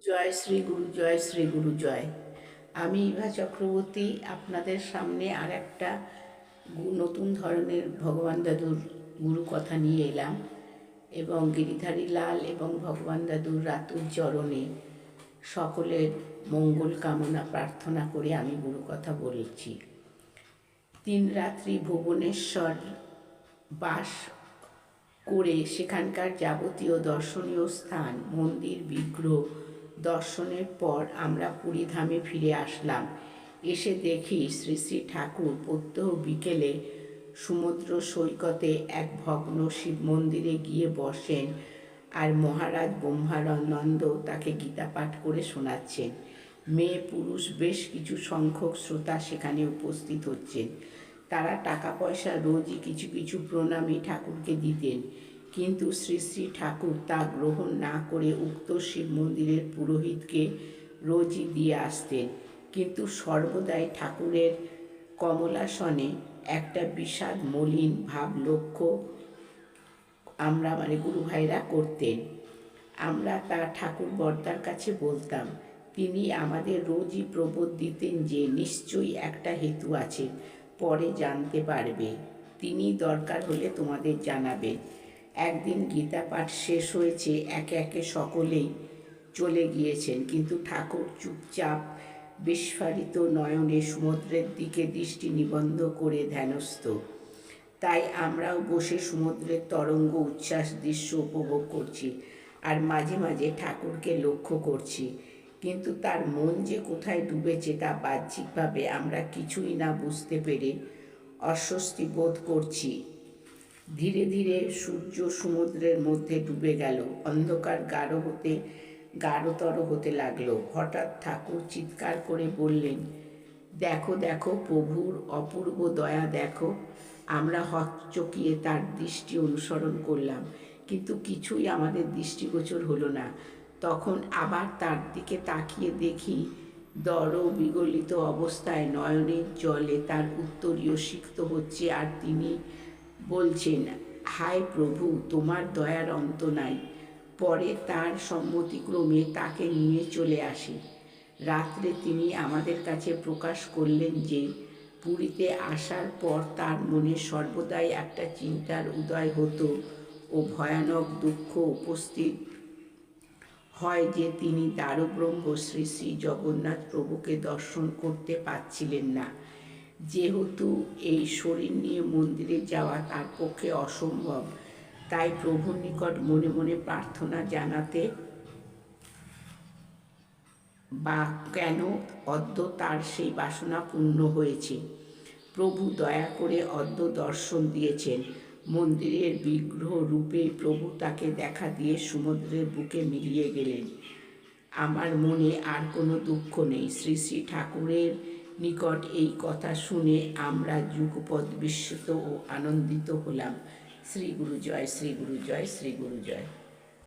জয় শ্রী গুরু, জয় শ্রী গুরু, জয়। আমি ইভা চক্রবর্তী আপনাদের সামনে আর একটা নতুন ধরনের ভগবান দাদুর গুরু কথা নিয়ে এলাম এবং গিরিধারী লাল এবং ভগবান দাদুর রাতুর চরণে সকলের মঙ্গল কামনা প্রার্থনা করে আমি গুরু কথা বলছি। 3 রাত্রি ভুবনেশ্বর বাস করে সেখানকার যাবতীয় দর্শনীয় স্থান, মন্দির, বিগ্রহ দর্শনের পর আমরা পুরীধামে ফিরে আসলাম। এসে দেখি শ্রী শ্রী ঠাকুর প্রত্যহ বিকেলে সমুদ্র সৈকতে এক ভগ্ন শিব মন্দিরে গিয়ে বসেন আর মহারাজ ব্রহ্মানন্দ তাকে গীতা পাঠ করে শোনাচ্ছেন। মেয়ে পুরুষ বেশ কিছু সংখ্যক শ্রোতা সেখানে উপস্থিত হচ্ছেন। তারা টাকা পয়সা রোজই কিছু কিছু প্রণামী ঠাকুরকে দিতেন, কিন্তু শ্রী শ্রী ঠাকুর তা গ্রহণ না করে উক্ত শিব মন্দিরের পুরোহিতকে রোজই দিয়ে আসতেন। কিন্তু সর্বদাই ঠাকুরের কমলাসনে একটা বিষাদ মলিন ভাব লক্ষ্য আমরা গুরু ভাইরা করতেন। আমরা তা ঠাকুর বর্দার কাছে বলতাম। তিনি আমাদের রোজই প্রবোধ দিতেন যে নিশ্চয়ই একটা হেতু আছে, পরে জানতে পারবে, তিনি দরকার হলে তোমাদের জানাবেন। একদিন গীতা পাঠ শেষ হয়েছে, একে একে সকলেই চলে গিয়েছেন, কিন্তু ঠাকুর চুপচাপ বিস্ফারিত নয়নে সমুদ্রের দিকে দৃষ্টি নিবদ্ধ করে ধ্যানস্থ। তাই আমরাও বসে সমুদ্রের তরঙ্গ উচ্ছ্বাস দৃশ্য উপভোগ করছি আর মাঝে মাঝে ঠাকুরকে লক্ষ্য করছি, কিন্তু তার মন যে কোথায় ডুবেছে তা বাহ্যিকভাবে আমরা কিছুই না বুঝতে পেরে অস্বস্তি বোধ করছি। ধীরে ধীরে সূর্য সমুদ্রের মধ্যে ডুবে গেল, অন্ধকার গাঢ়তর হতে লাগলো। হঠাৎ ঠাকুর চিৎকার করে বললেন, দেখো দেখো, প্রভুর অপূর্ব দয়া দেখো। আমরা হকচকিয়ে তার দৃষ্টি অনুসরণ করলাম, কিন্তু কিছুই আমাদের দৃষ্টিগোচর হলো না। তখন আবার তার দিকে তাকিয়ে দেখি বিগলিত অবস্থায় নয়নের জলে তার উত্তরীয় সিক্ত হচ্ছে, আর তিনি বলছেন, হায় প্রভু, তোমার দয়ার অন্ত নাই। পরে তার সম্মতিক্রমে তাকে নিয়ে চলে আসি। রাত্রে তিনি আমাদের কাছে প্রকাশ করলেন যে পুরীতে আসার পর তার মনে সর্বদাই একটা চিন্তার উদয় হতো ও ভয়ানক দুঃখ উপস্থিত হয় যে তিনি দারুব্রহ্ম শ্রী শ্রী জগন্নাথ প্রভুকে দর্শন করতে পারছিলেন না। যেহেতু এই শরীর নিয়ে মন্দিরে যাওয়া তার পক্ষে অসম্ভব, তাই প্রভুর নিকট মনে মনে প্রার্থনা জানাতে বা কেন অদ্য তার সেই বাসনা পূর্ণ হয়েছে। প্রভু দয়া করে অদ্য দর্শন দিয়েছেন। মন্দিরের বিগ্রহ রূপে প্রভু তাকে দেখা দিয়ে সমুদ্রের বুকে মিলিয়ে গেলেন। আমার মনে আর কোনো দুঃখ নেই। শ্রী শ্রী ঠাকুরের নিকট এই কথা শুনে আমরা যুগপৎ বিস্মিত ও আনন্দিত হলাম। শ্রী গুরু জয়, শ্রী গুরু জয়, শ্রী গুরু জয়।